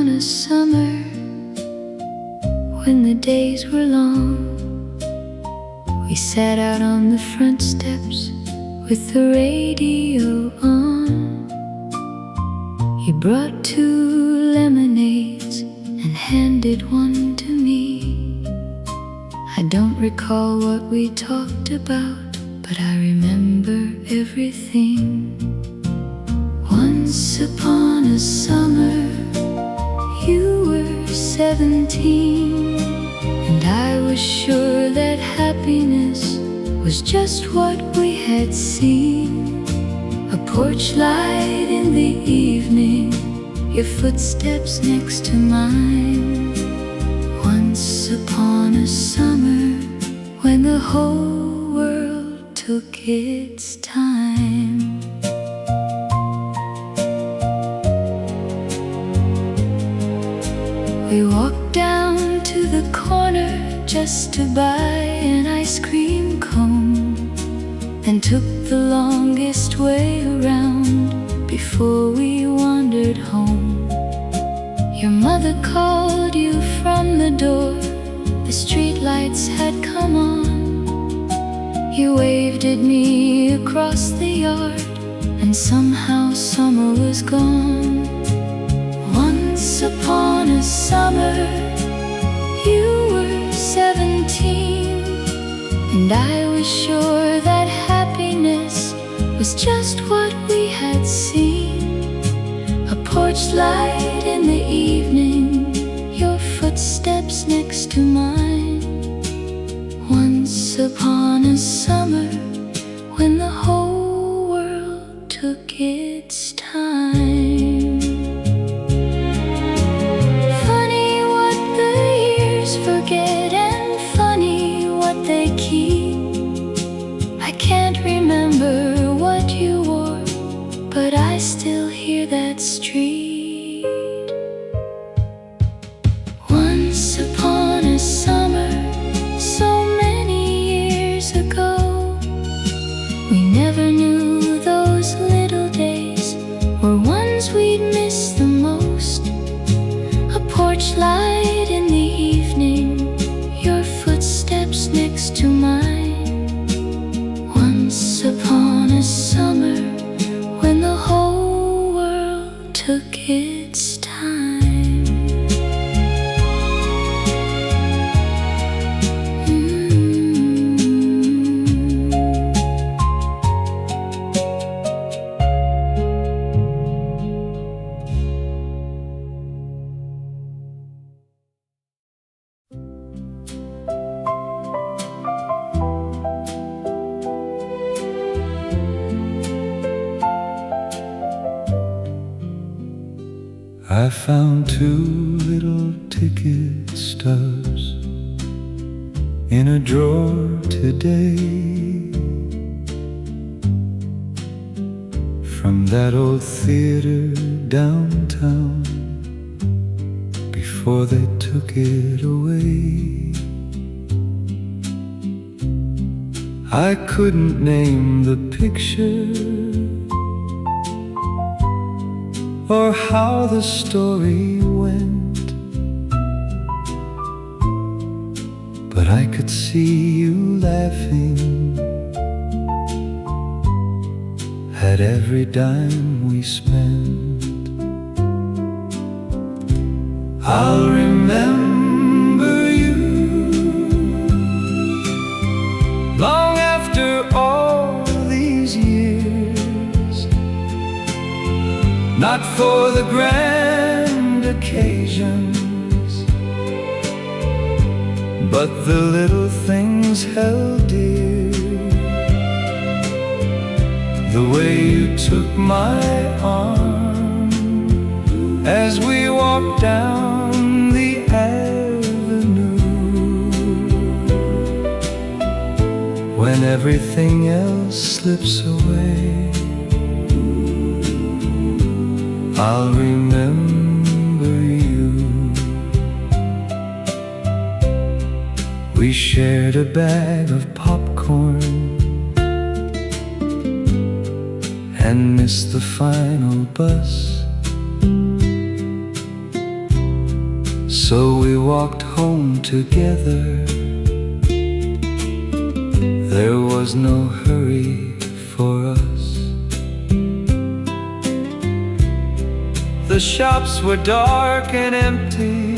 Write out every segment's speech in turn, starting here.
upon a summer when the days were long, we sat out on the front steps with the radio on. You brought 2 lemonades and handed one to me. I don't recall what we talked about, but I remember everything. Once upon a summer, you were 17, and I was sure that happiness was just what we had seen. A porch light in the evening, your footsteps next to mine. Once upon a summer when the whole world took its time. We walked down to the corner just to buy an ice cream cone, and took the longest way around before we wandered home. Your mother called you from the door, the streetlights had come on. You waved at me across the yard, and somehow summer was gone. Once upon a summer, you were 17, and I was sure that happiness was just what we had seen. A porch light in the evening, your footsteps next to mine. Once upon a summer when the whole world took its time. Funny what the years forget, and funny what they keep. I can't remember what you wore, but I still hear that street. Once upon a summer, so many years ago, we never knew those little days were ones we'd miss the most. A porch light in the evening, your footsteps next to mine. Once upon a summer when the whole world took its time. I found 2 little ticket stubs in a drawer today, from that old theater downtown, before they took it away. I couldn't name the picture or how the story went, but I could see you laughing at every dime we spent. I'll remember you long after all these years, not for the grand occasions, but the little things held dear. The way you took my arm as we walked down the avenue, when everything else slips away. I'll remember you. We shared a bag of popcorn and missed the final bus. So we walked home together. There was no hurry for us. The shops were dark and empty.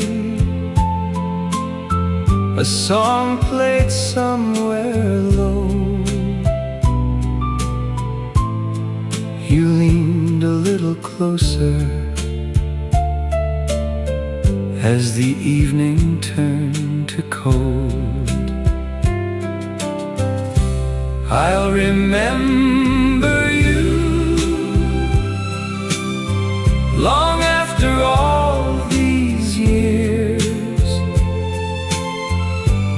A song played somewhere low. You leaned a little closer as the evening turned to cold. I'll remember you long after all these years,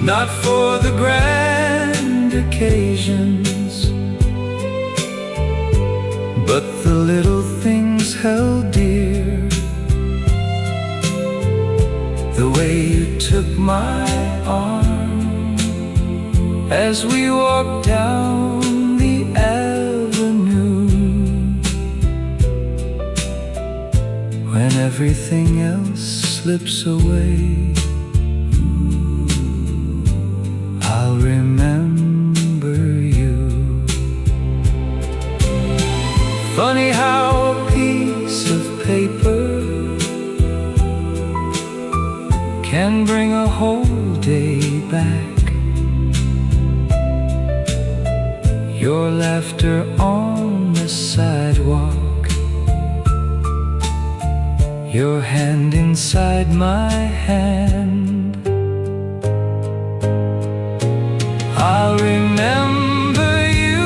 not for the grand occasions, but the little things held dear. The way you took my arm as we walked down the avenue, when everything else slips away. I'll remember you. Funny how a piece of paper can bring a whole day back. Your laughter on the sidewalk, your hand inside my hand. I'll remember you,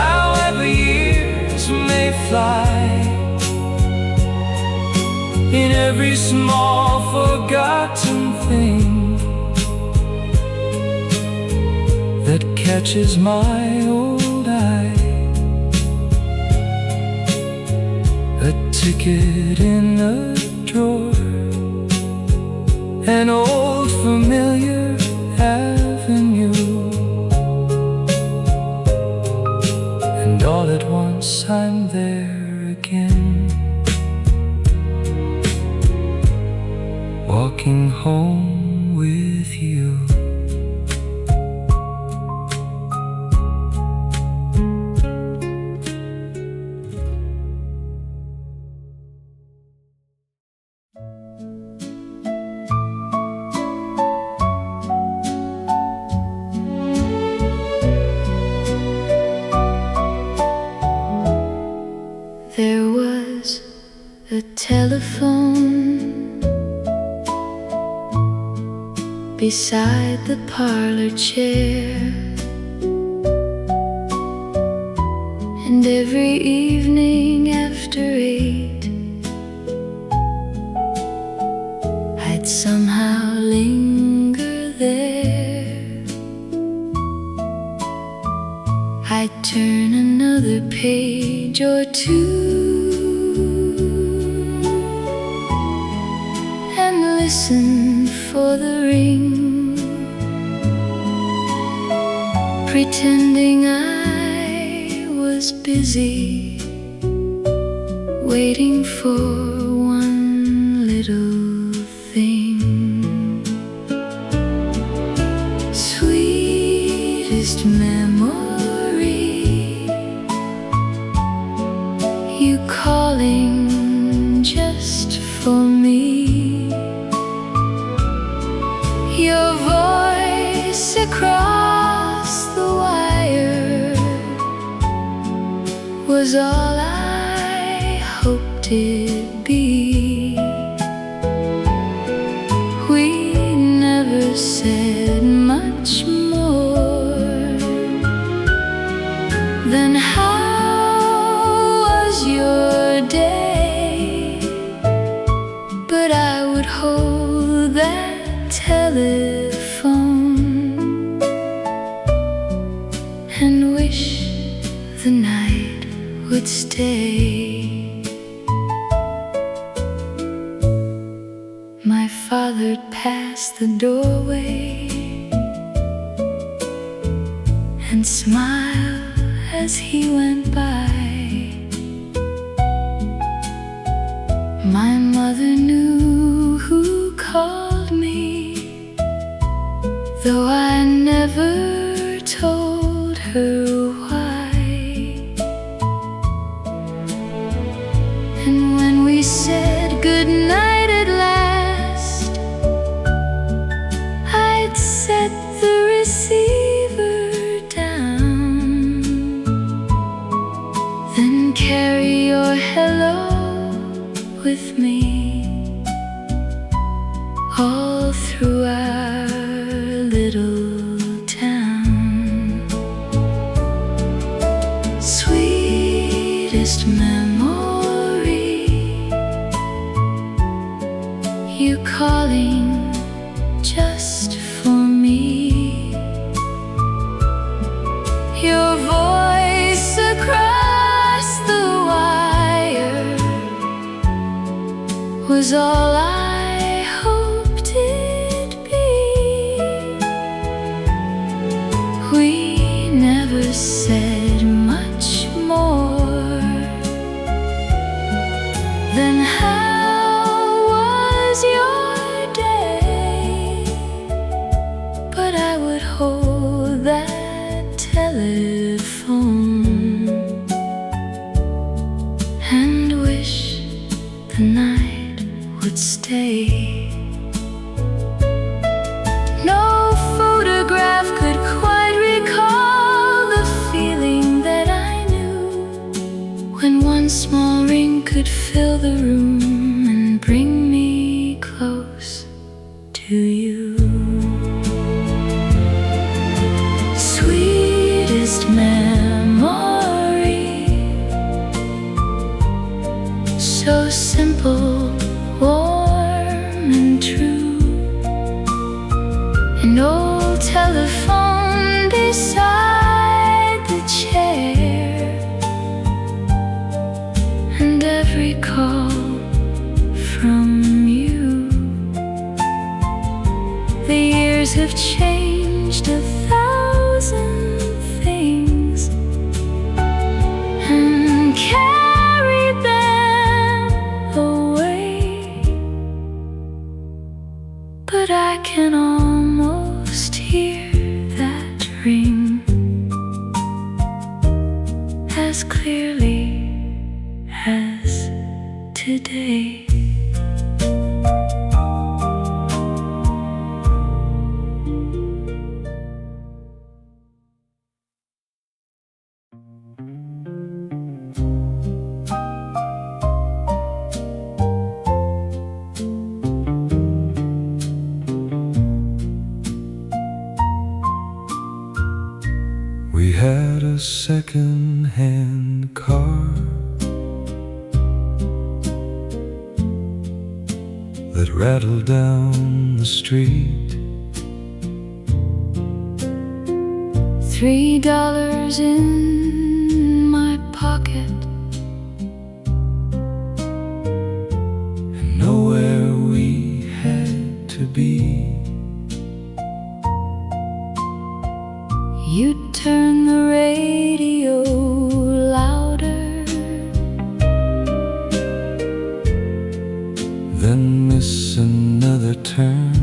however years may fly, in every small forgotten thing that catches my old eye. A ticket in a drawer, an old familiar avenue, and all at once I'm there again, walking home with you. There was a telephone beside the parlor chair, and every evening after 8 I'd somehow linger there. I'd turn another page or two and listen for the ring, pretending I was busy, waiting for one little thing. Sweetest memory, you calling just for me. Your voice across the wire was all I hoped it'd be. We never said much more than how was your day, but I would hold that telephone and wish the night would stay. My father passed the doorway and smiled as he went by. My mother knew who called me, though I never told her why. And when we said goodnight at last, I'd set the receiver down, then carry your hello with me all through our little town. Sweetest memory, you calling just for me. Your voice across the wire was all I hoped it'd be. We never said much more than how was your day, but I would hold that telephone and wish the night would stay. No photograph could quite recall the feeling that I knew when one small ring could fill the room and bring me close to you. Sweetest memory, so simple, warm and true. An old telephone beside the chair, and every call from you. The years have changed 1,000 things and carried them away, but I can almost hear that ring as clearly as today. We had a second-hand car that rattled down the street. $3 in my pocket, and nowhere we had to be. you'd turn the radio louder, then miss another turn.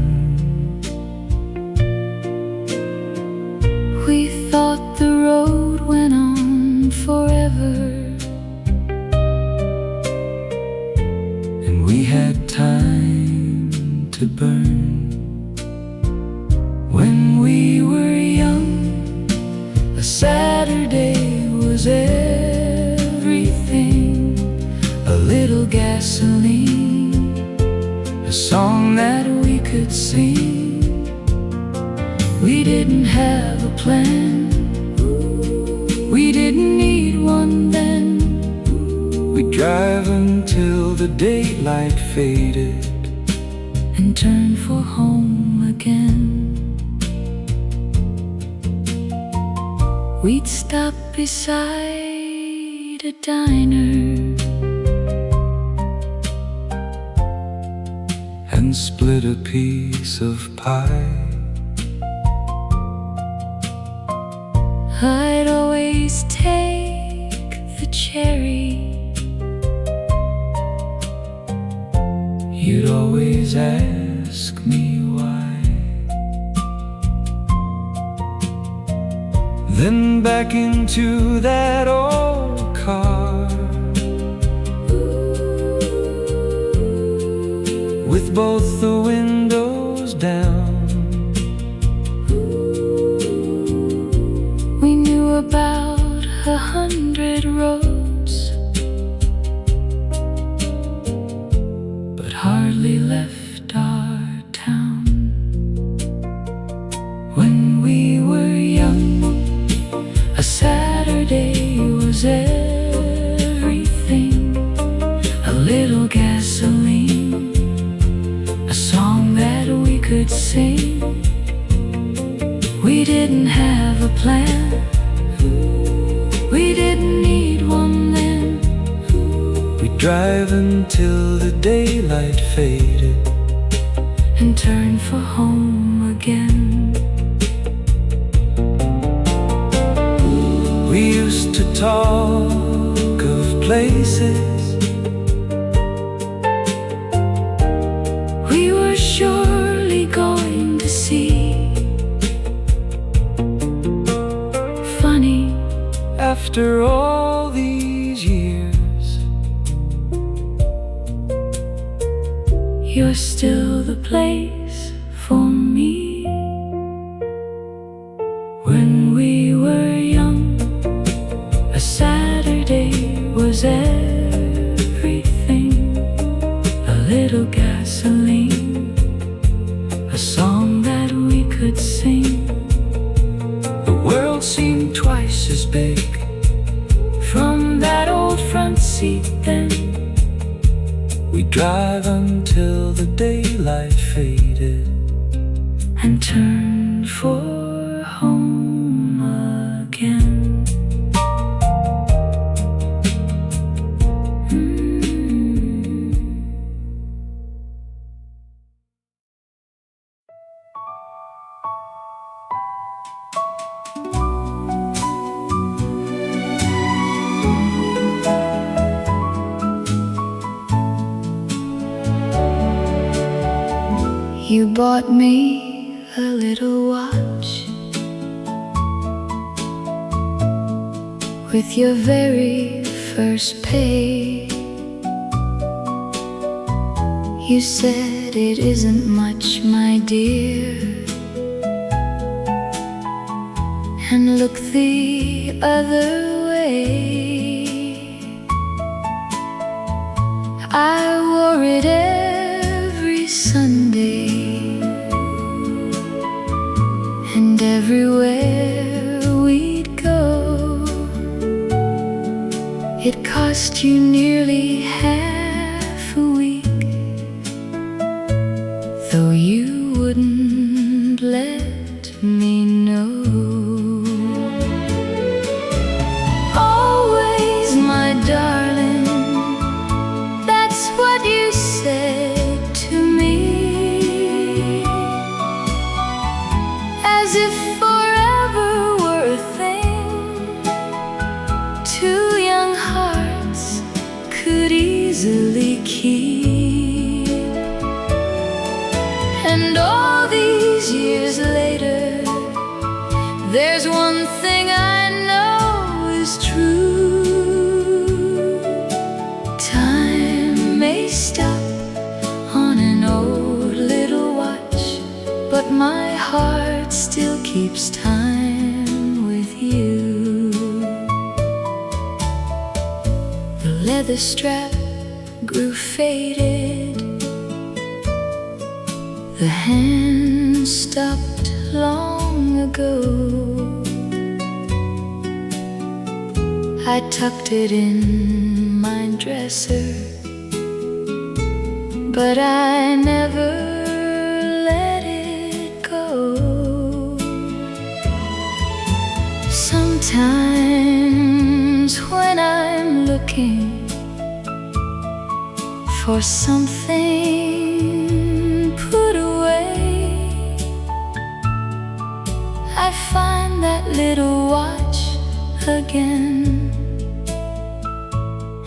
we thought the road went on forever, And we had time to burn. When we were young, a Saturday was everything. A little gasoline, a song that we could sing. We didn't have a plan, we didn't need one then. We'd drive until the daylight faded and turn for home again. We'd stop beside a diner and split a piece of pie. I'd always take the cherry, you'd always ask me why. Then back into that old car, with both the windows down. We knew about 100 roads, but hardly left our town. When we were young, a Saturday was everything. A little gasoline, a song that we could sing. We didn't have a plan, we didn't need one then. We'd drive until the daylight faded and turn for home again. We used to talk of places we were surely going to see. Funny, after all these years, you're still the place for me. When we were young, a Saturday was everything. A little gasoline, a song that we could sing. the world seemed twice as big From that old front seat then, we'd drive until the daylight faded and turn for home again. You bought me a little watch with your very first pay. You said it isn't much, my dear, and look the other way. I wore it every Sunday, and everywhere we'd go. It cost you nearly half a week, though you wouldn't let me know. Always, my darling, that's what you said to me, as if forever were a thing two young hearts could easily keep. And all these years later, there's one thing I know is true. Time may stop on an old little watch, but my heart still keeps time with you. The leather strap grew faded, the hand stopped long ago. I tucked it in my dresser, but I never let it go. Sometimes when I'm looking for something put away, I find that little watch again,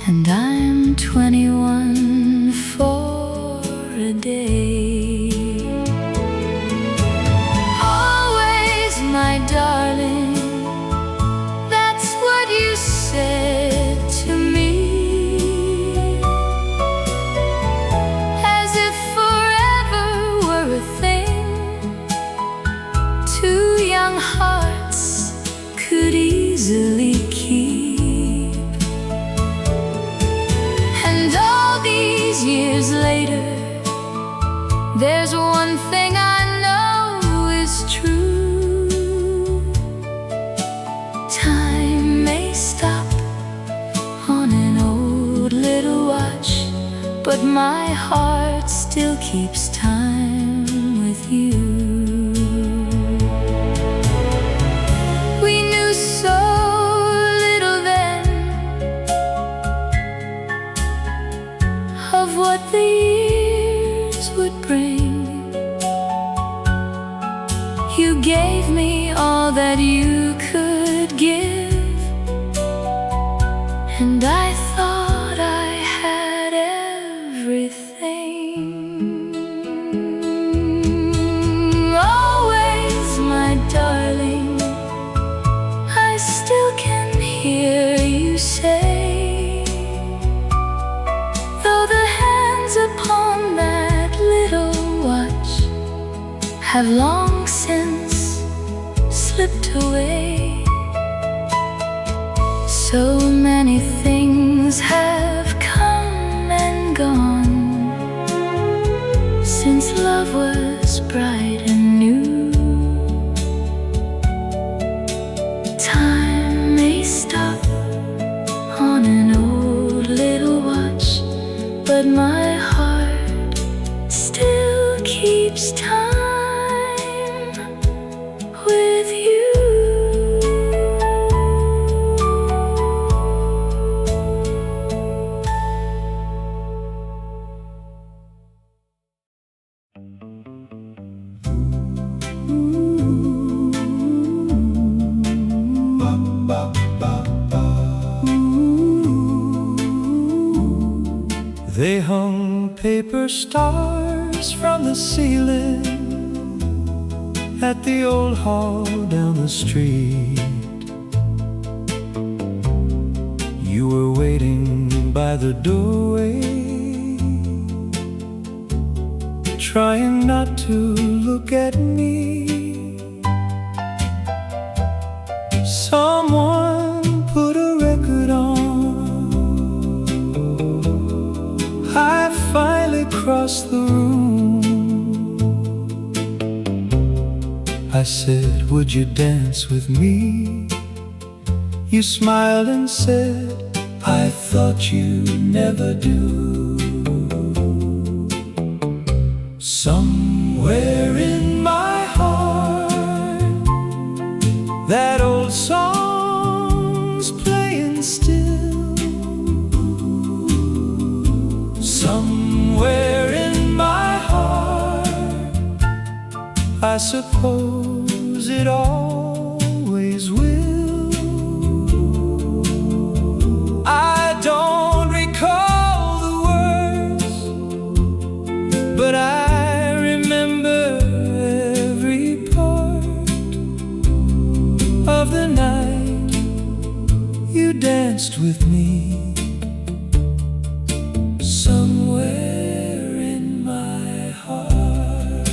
and I'm 21 for these years later, there's one thing I know is true. Time may stop on an old little watch, but my heart still keeps time with you. We knew so little then of what the years would bring. You gave me all that you could give, and I thought I had everything. Always, my darling, I still can hear you say, though the hands upon that little watch have long since slipped away, so many things have come and gone since love was bright and new. Time may stop on an old little watch, but my heart still keeps time with you. They hung paper stars from the ceiling at the old hall down the street. You were waiting by the doorway, trying not to look at me. Someone put a record on. I finally crossed the room. I said, would you dance with me? You smiled and said, I thought you never do. Somewhere in my heart, that old song's playing still. Somewhere in my heart, I suppose it always will. I don't recall the words, but I remember every part of the night you danced with me. Somewhere in my heart,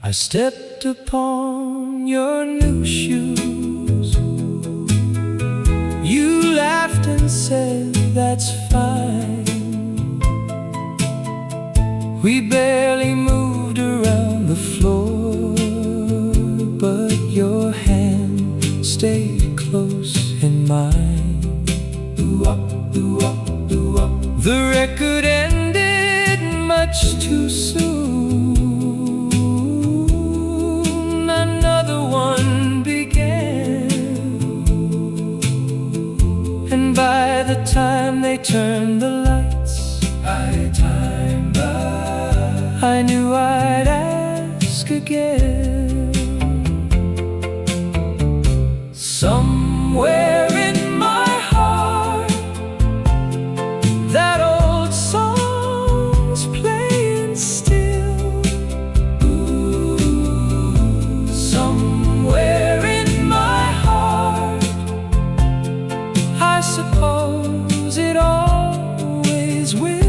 I stepped upon your new shoes. You laughed and said, that's fine. We barely moved around the floor, but your hand stayed close in mine. The record ended much too soon. Another one began, and by the time they turned the lights, I knew I'd ask again. Somewhere in my heart, that old song's playing still. Somewhere in my heart, I suppose it always will.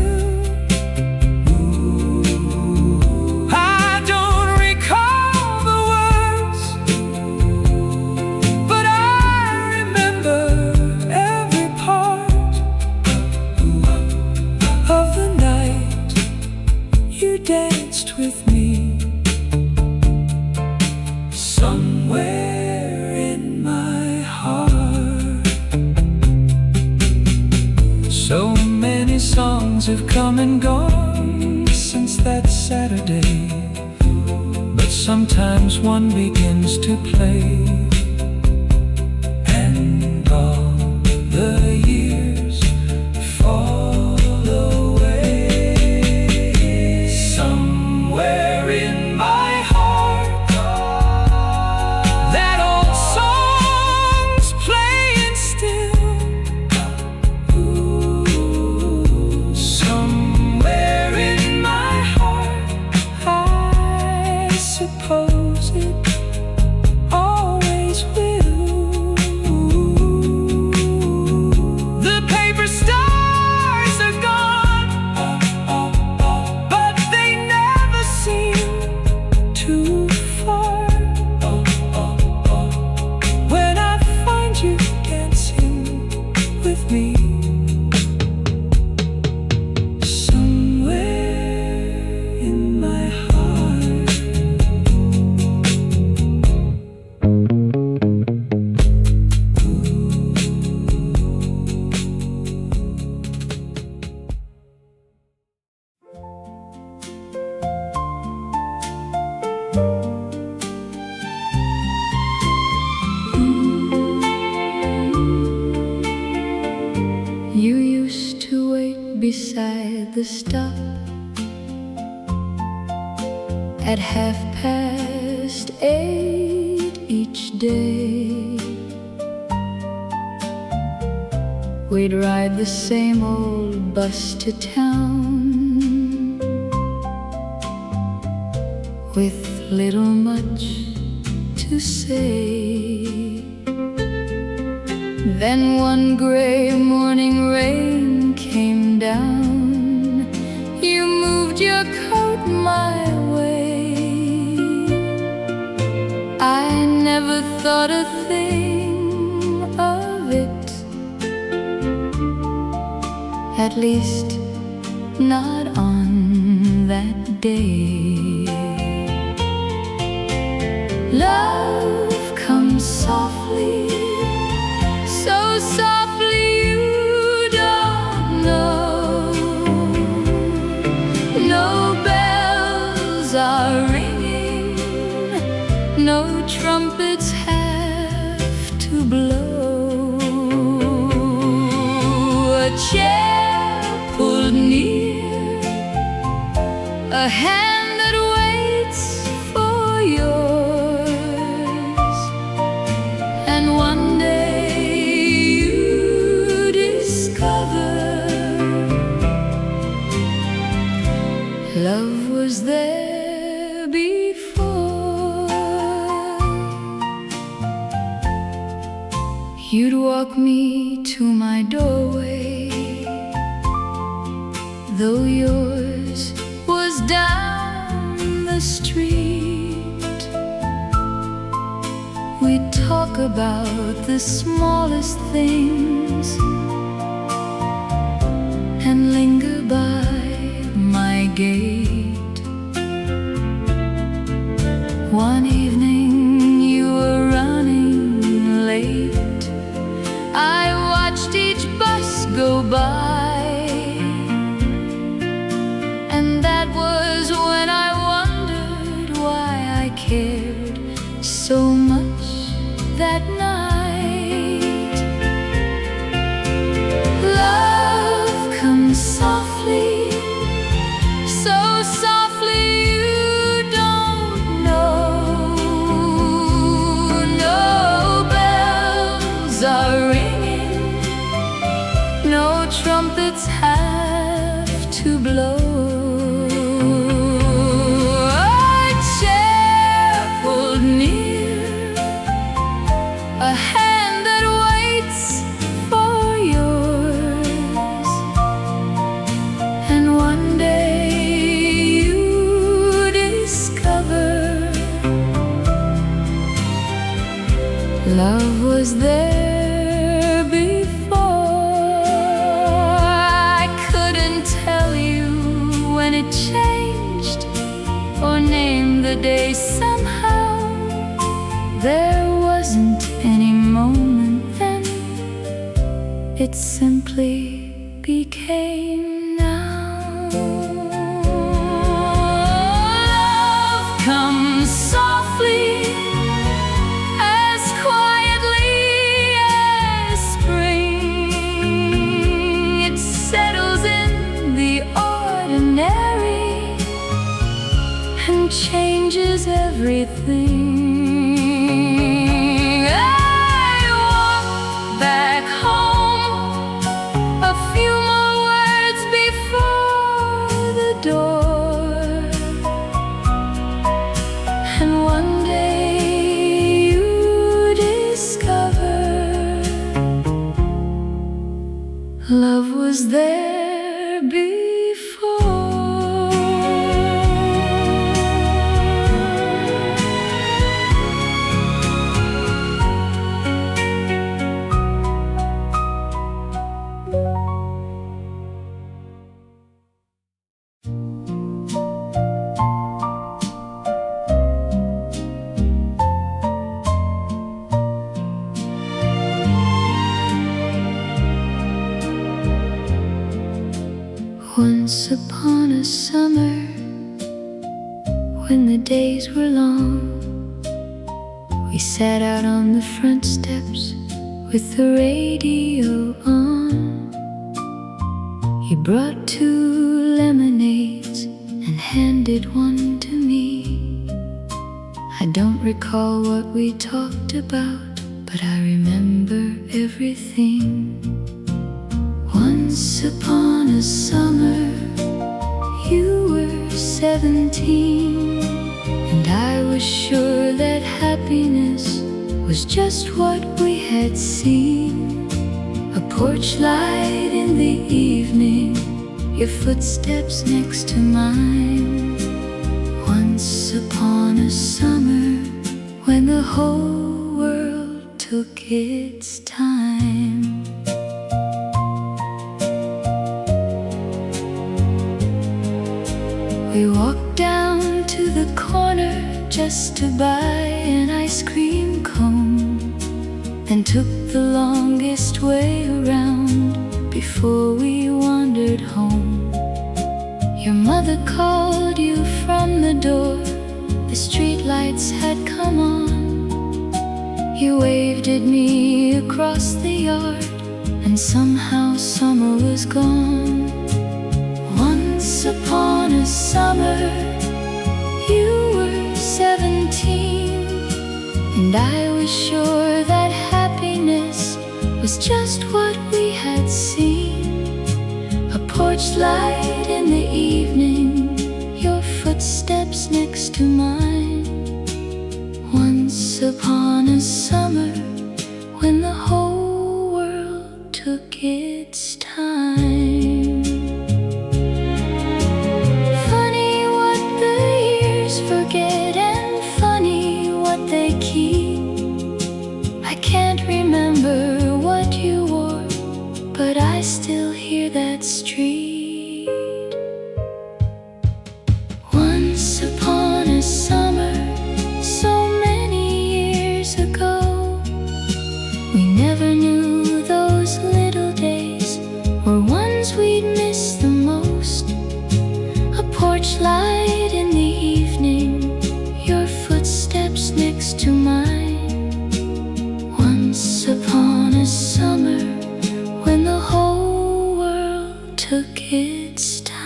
I don't recall friends have come and gone since that Saturday, but sometimes one begins to play, and all the years fall away. Somewhere in my heart, that old song's playing still. Somewhere in my heart, I suppose it always will. The paper stars are gone, but they never seem too far. When I find you dancing with me, somewhere in my heart. You used to wait beside the stop at 8:30 each day. We'd ride the same old bus to town with little much to say. Then one gray morning rain came down. You moved your coat my way. I never thought a thing of it, at least not on that day. Love comes softly, so softly you don't know. No bells are ringing, no trumpets have to blow. A chair pulled near, a hand that waits for yours, and one day you discover love was there before. You'd walk me to my doorway, though yours was down the street. We'd talk about the smallest things and linger by my gate. One evening you were running late. I watched each bus go by, and that was when I wondered why I cared so much that night. Love comes softly, so softly you don't know. No bells are ringing, no trumpets have to blow. A chair pulled near, a hand that waits for yours, and one day you discover love was there before. I couldn't tell you when it changed or name the day. Somehow there wasn't any moment then, it simply became now. changes everything. I walk back home, a few more words before the door, and one day you discover love was there before. Once upon a summer, when the days were long, we sat out on the front steps with the radio on. He brought 2 lemonades and handed one to me. I don't recall what we talked about, but I remember everything. Once upon a summer, you were 17, and I was sure that happiness was just what we had seen. A porch light in the evening, your footsteps next to mine. Once upon a summer, when the whole world took its time. We walked down to the corner just to buy an ice cream cone, then took the longest way around before we wandered home. Your mother called you from the door, the streetlights had come on. You waved at me across the yard, and somehow summer was gone. Once upon a summer, you were 17, and I was sure that happiness was just what we had seen. A porch light in the evening, your footsteps next to mine. Once upon a summer, when the whole world took its time. Forget, and funny what they keep. I can't remember what you wore, but I still hear that street. Once upon a summer, so many years ago, we never knew those little days were ones we'd miss the most. A porch light in the evening, your footsteps next to mine. Once upon a summer, when the whole world took its time.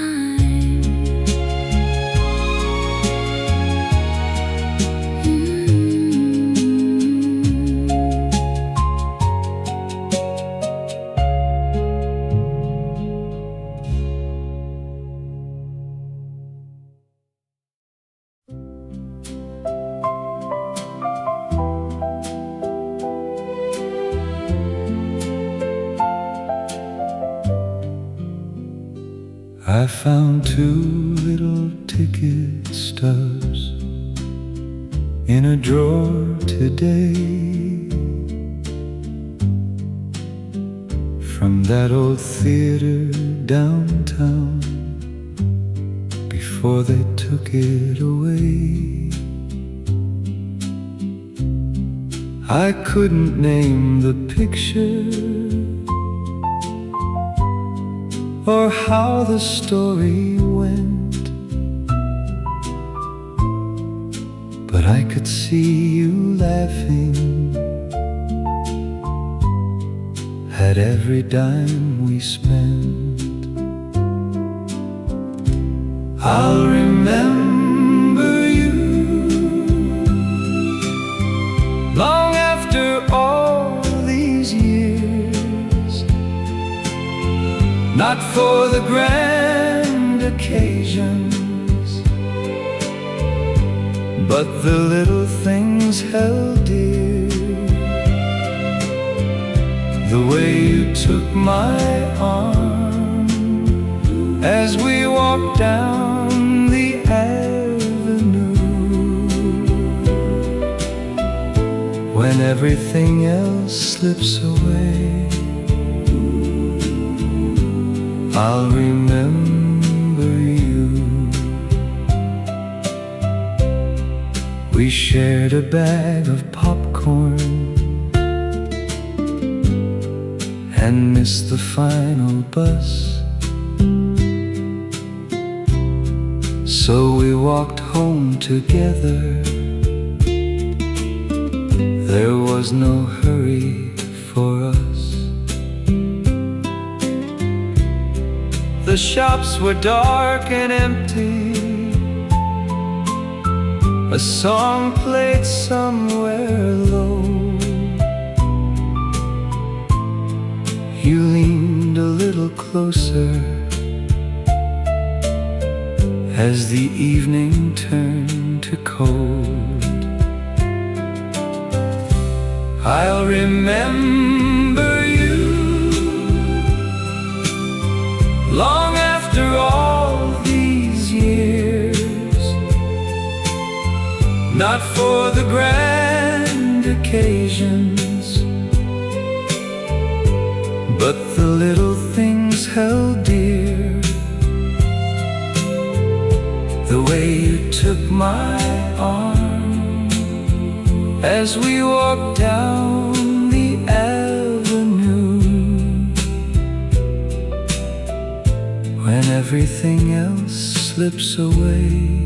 I found 2 little ticket stubs in a drawer today, from that old theater downtown, before they took it away. I couldn't name the picture or how the story went, but I could see you laughing at every dime we spent. I'll remember you for the grand occasions, but the little things held dear. The way you took my arm as we walked down the avenue, when everything else slips away, I'll remember you. We shared a bag of popcorn and missed the final bus, so we walked home together. There was no hurry for us. The shops were dark and empty. A song played somewhere low. You leaned a little closer as the evening turned to cold. I'll remember you long after all these years, not for the grand occasions, but the little things held dear. The way you took my arm as we walked down the avenue, when everything else slips away,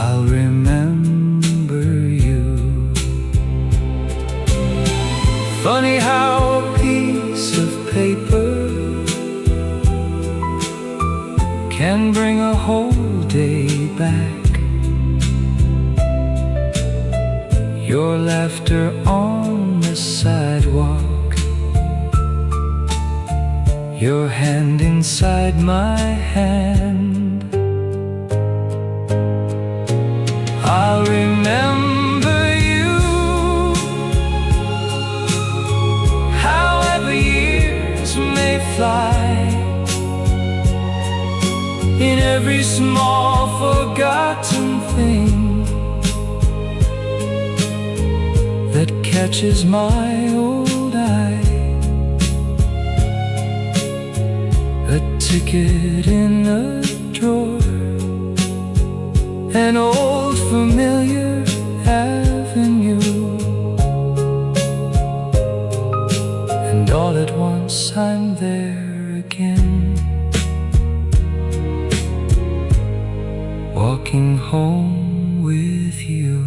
I'll remember you. Funny how a piece of paper can bring a whole day back. Your laughter on the sidewalk, your hand inside my hand. I'll remember you, however years may fly, in every small forgotten thing that catches my old eye. A ticket in a drawer, an old familiar avenue, and all at once I'm there again, walking home with you.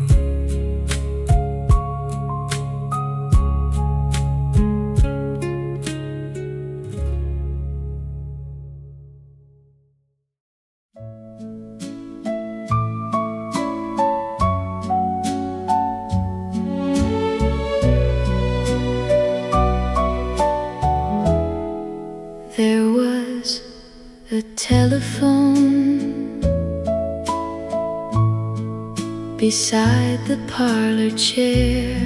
There was a telephone beside the parlor chair,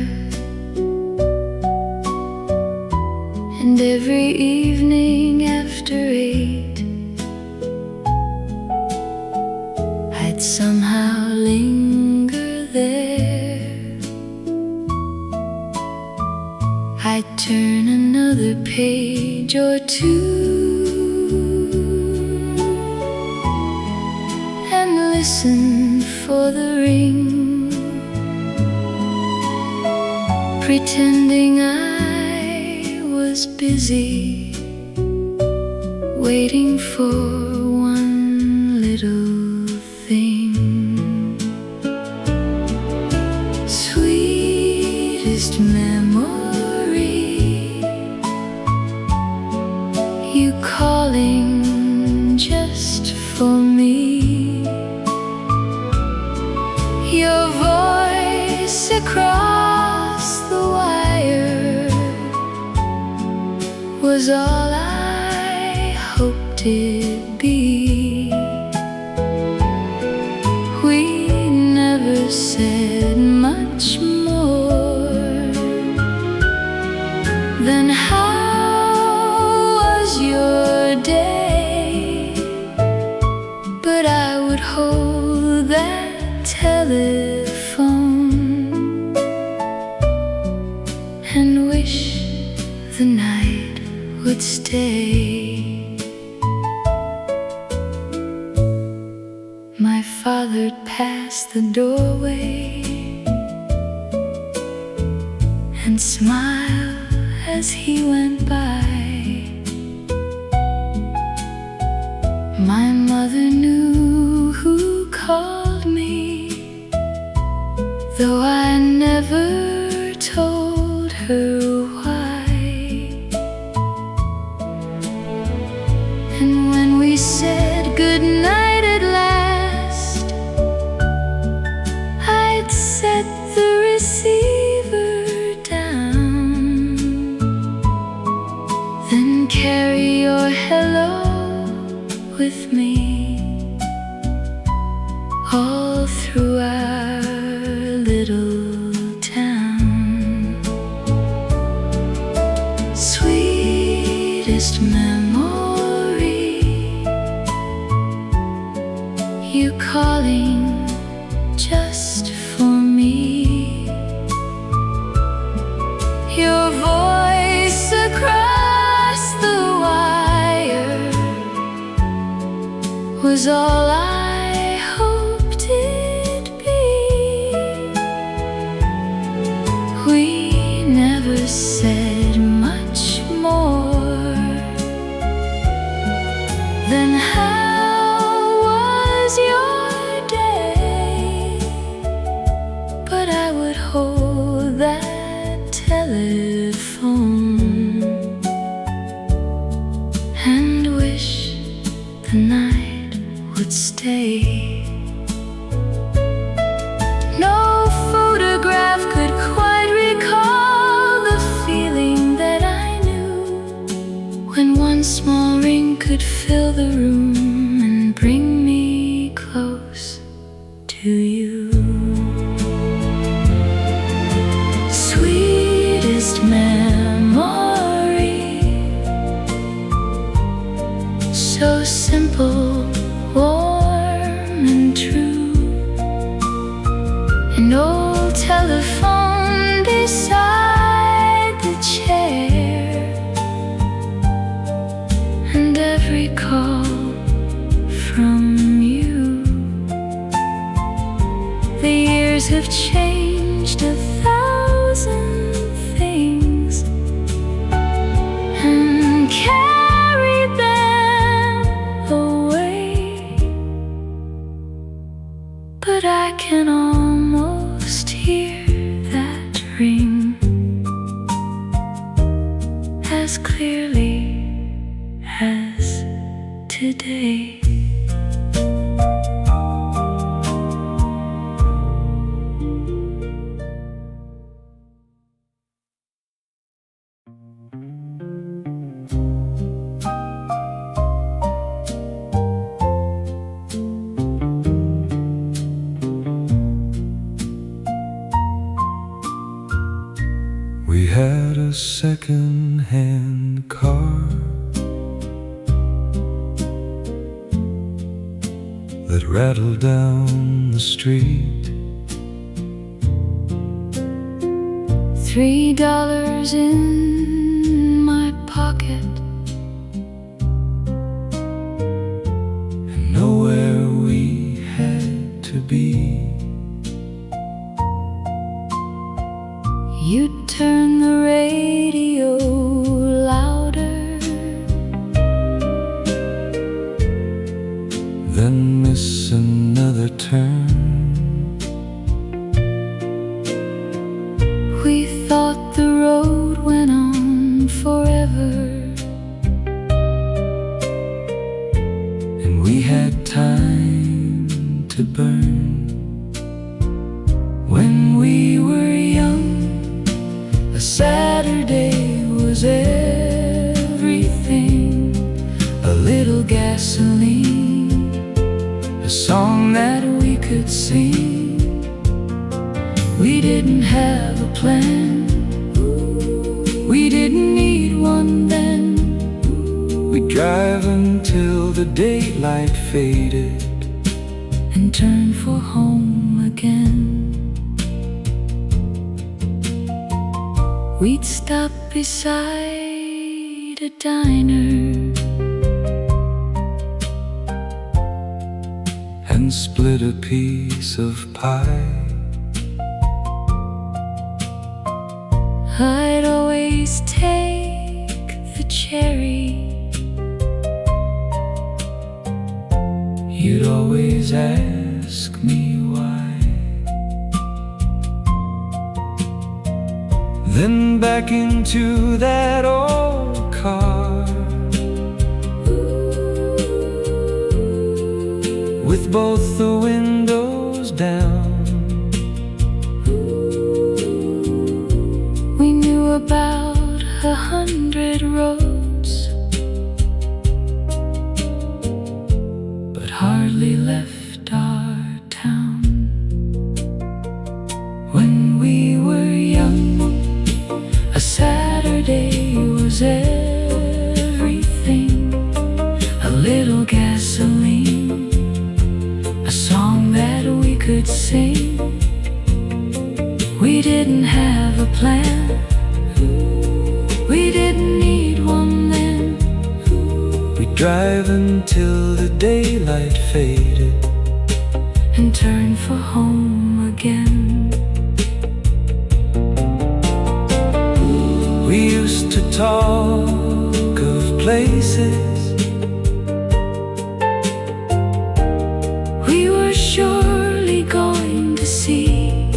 and every evening after 8 I'd somehow linger there. I'd turn another page or two and listen for the ring, pretending I was busy, waiting for one little thing. Sweetest memory, you calling just for me, your voice across the wire was was all I hoped it'd be. We never said much more than how was your day, but I would hold that telephone and wish the night would stay. My father'd pass the doorway and smile as he went by. My mother knew who called me, though I never told her why. And when we said goodnight at last, I'd set the receiver down, then carry your hello with me all through our little town. Sweetest memory, you calling just for me. Your voice across the wire was all I hoped it'd be. We never said much more than how was your day, but I would hold that telephone and wish the night would stay. No photograph could quite recall the feeling that I knew when one small ring could fill the room and bring me close to you. Sweetest memory, so simple, warm and true. An old telephone beside the chair, and every call from you. The years have changed 1,000 things and carried them away, but I can almost hear that ring as clearly as today. We had a second-hand car that rattled down the street. $3 in my pocket, and nowhere we had to be. you'd turn the radio louder, then miss another turn. we thought the road went on forever, and we had time to burn. When we were young, a Saturday was everything. gasoline, a song that we could sing. We didn't have a plan, we didn't need one then. We'd drive until the daylight faded and turn for home again. We'd stop beside a diner and split a piece of pie. I'd always take the cherry, you'd always ask me why. Then back into that old car with both the windows down. We knew about 100 roads, but hardly left our town. When we were young, a Saturday was everything. A little gasoline, a song that we could sing. We didn't have a plan, we didn't need one then. We'd drive until the daylight faded and turn for home again. We used to talk of places we were surely going to see.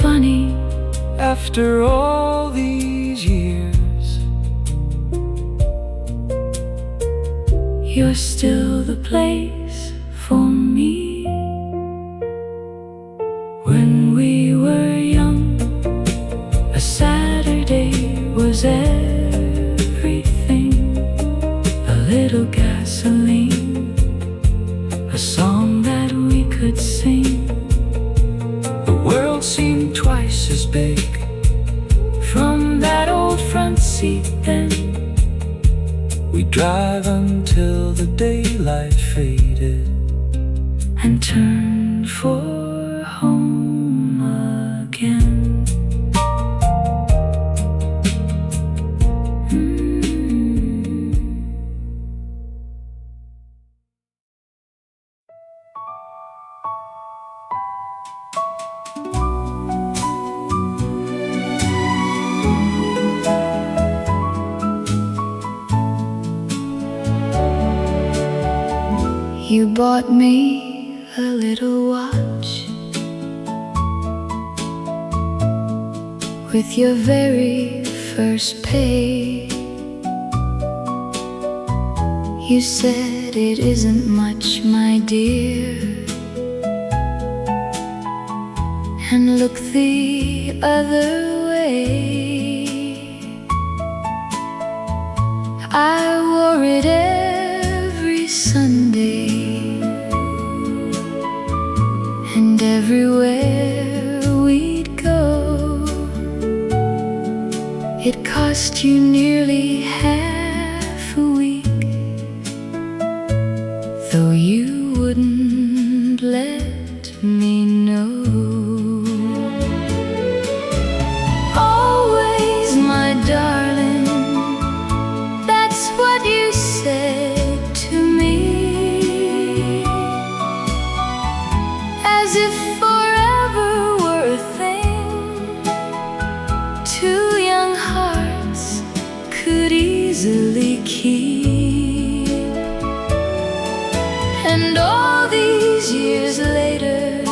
Funny, after all these years, you're still the place for me. When we were young, a Saturday was everything. A little gasoline, a song that we could sing. the world seemed twice as big From that old front seat then, we'd drive until the daylight faded and turn for home again. You bought me a little watch with your very first pay. You said it isn't much, my dear, and look the other way. I wore it every Sunday, and everywhere we'd go. It cost you nearly half a week, though you wouldn't let me know. Always, my darling, that's what you said to me, as if forever were a thing two young hearts could easily keep. And all these years later,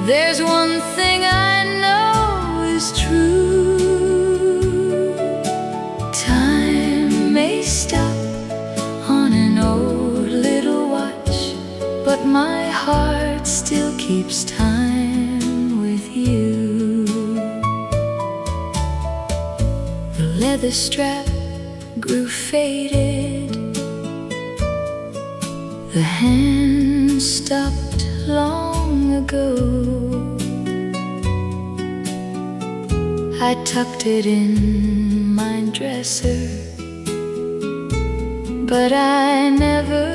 there's one thing I know is true. Time may stop on an old little watch, but my heart still keeps time with you. The leather strap grew faded. The hand stopped long ago. I tucked it in my dresser, but I never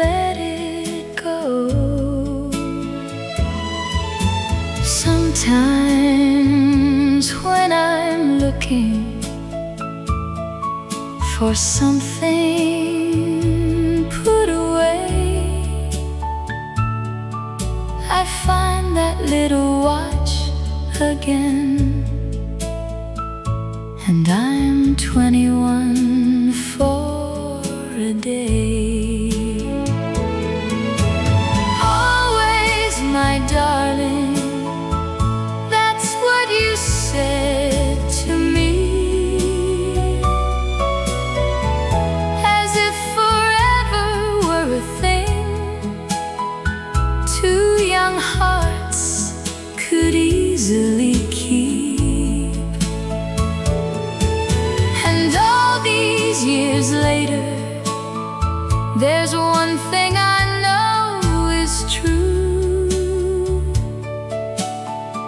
let it go. Sometimes when I'm looking for something put away, I find that little watch again, and I'm 21 for a day. Always, my darling, that's what you said to me, as if forever were a thing two young hearts could easily keep. And all these years later, there's one thing I know is true.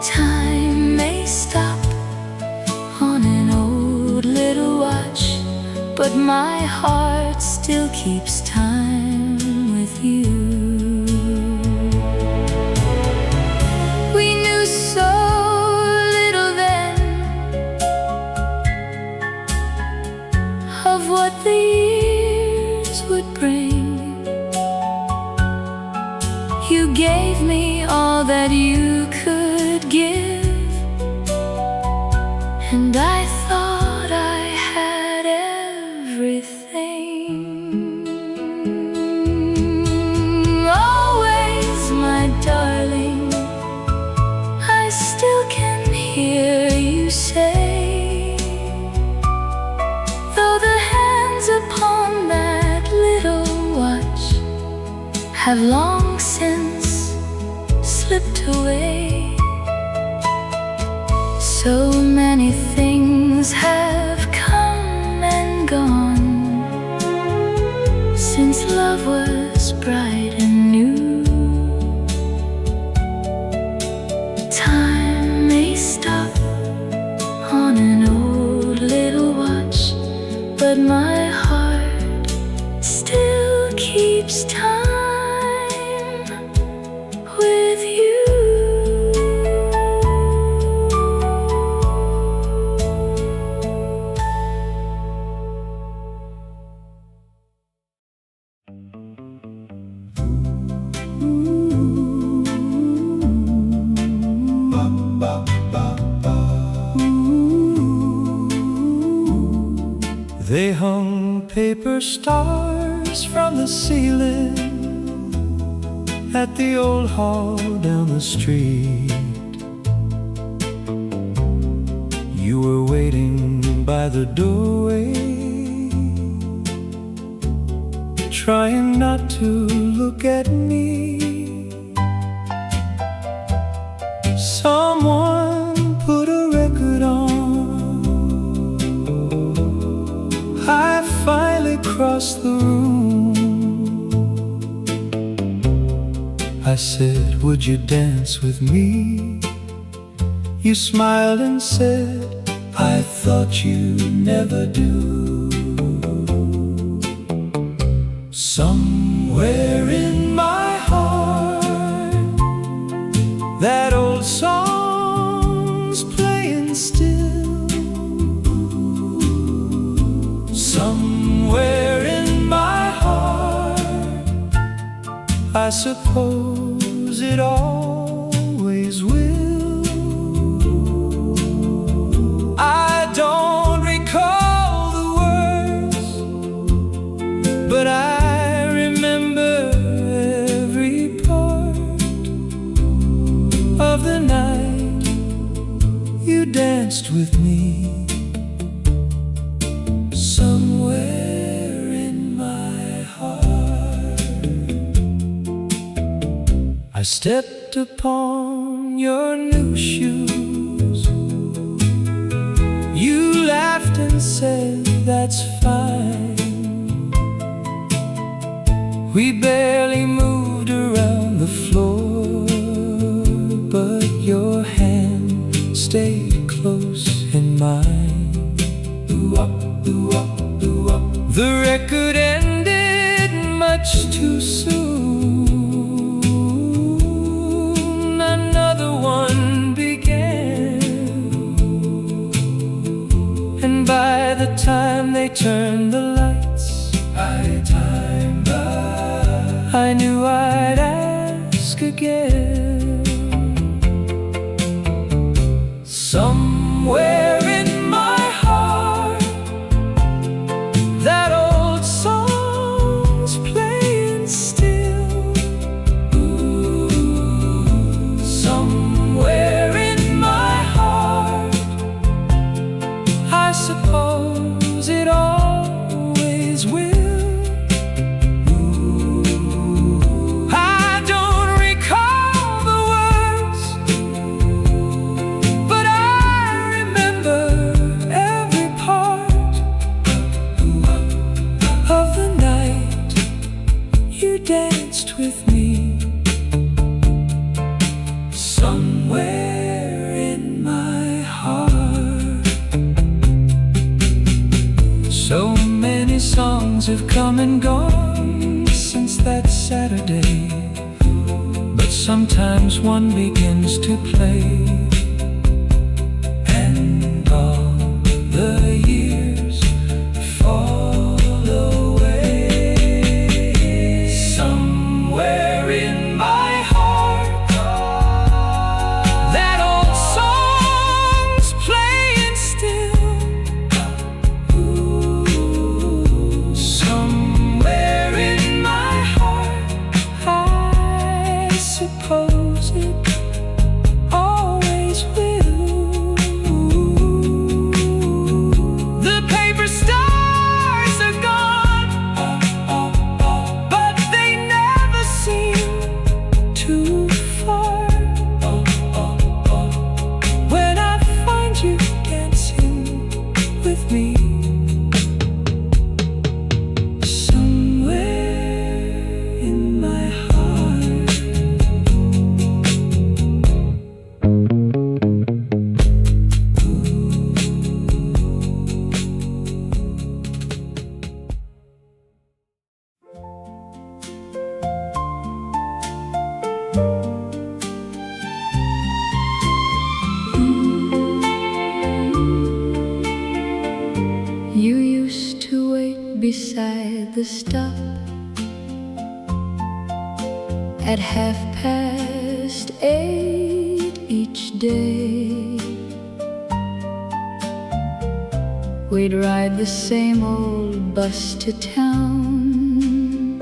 Time may stop on an old little watch, but my heart still keeps time with you. We knew so little then of what the years would bring. You gave me all that you could give, and I thought I had everything. Always, my darling, I still can hear you say, though the hands upon that little watch have long since slipped away. So many things have come and gone since love was bright and new. Time may stop on an old little watch, but my heart still keeps time with you. They hung paper stars from the ceiling at the old hall down the street. You were waiting by the doorway, trying not to look at me. Someone put a record on. I finally crossed the room. I said, would you dance with me? You smiled and said, I thought you never do. Somewhere in my heart, that old song's playing still. Somewhere in my heart, I suppose it always will. I don't recall the words, but I remember every part of the night you danced with me. Somewhere in my heart, I stepped upon your new shoes. You laughed and said that that's fine. We barely moved around the floor, but your hand stayed close in mine. The record ended much too soon. Another one began, and by the time they turned the lights, I knew I'd ask again. Somewhere in my heart, that old song's playing still. Somewhere in my heart, I suppose it always will. Danced with me somewhere in my heart. So many songs have come and gone since that Saturday, but sometimes one begins to play, and all the years fall away. Suppose it always will. The paper stars are gone, but they never seem too far. When I find you dancing with me somewhere in my heart. You used to wait beside the stop at 8:30 each day. We'd ride the same old bus to town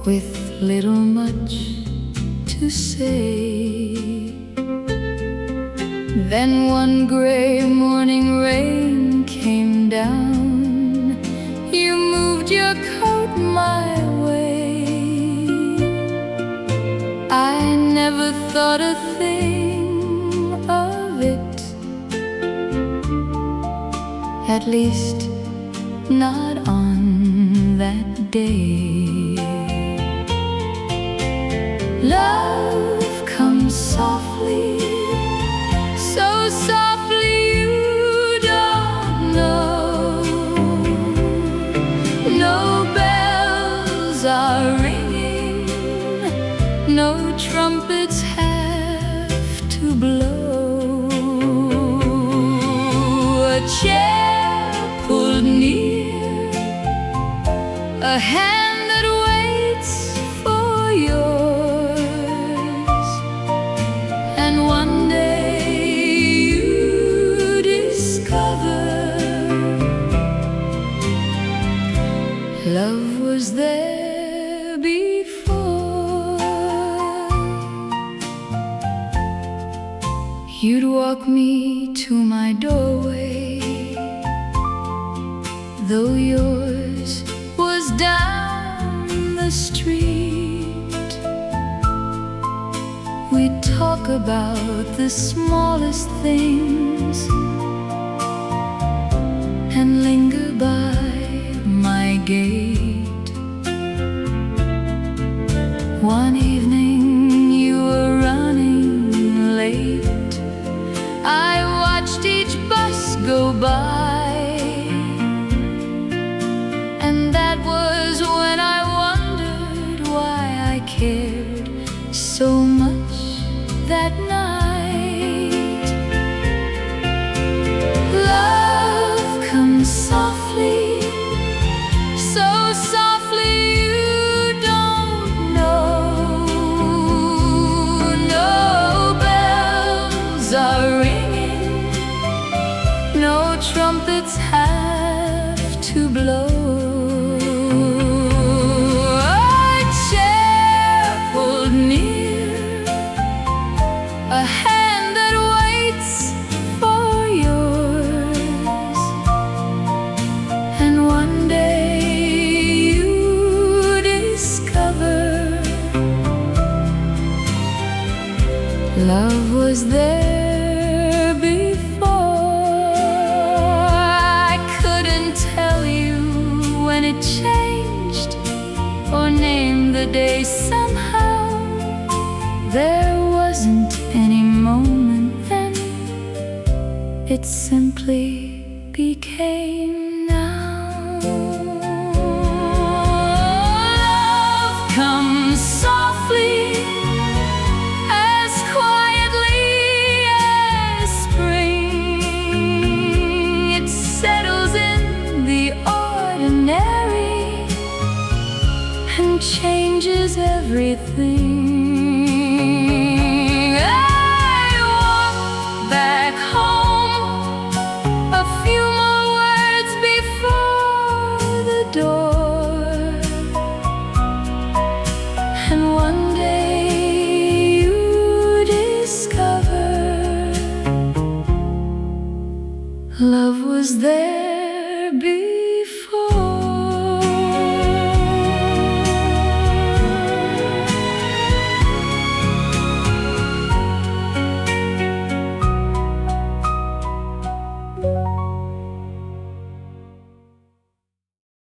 with little much to say. Then one gray morning rain came down. You moved your coat my way. I never thought a thing of it, at least not on that day. Love comes softly, so softly you don't know. No bells are ringing, no trumpets have to blow. A chair pulled near, a hand that waits for yours, and one day you discover love was there before. You'd walk me to my doorway, though yours was down the street. We'd talk about the smallest things, by my gate. One evening you were running late. I watched each bus go by, and that was when I wondered why I cared so much that night. Love comes softly, so softly you don't know. No bells are ringing, no trumpets have to blow. A chair pulled near, a hand that waits for yours, and one day you discover love was there before. I couldn't tell you when it changed or name the day. Somehow there wasn't any moment then, it simply became now. Love comes softly, as quietly as spring. It settles in the ordinary and changes everything. I walk back home, a few more words before the door, and one day you discover love was there before.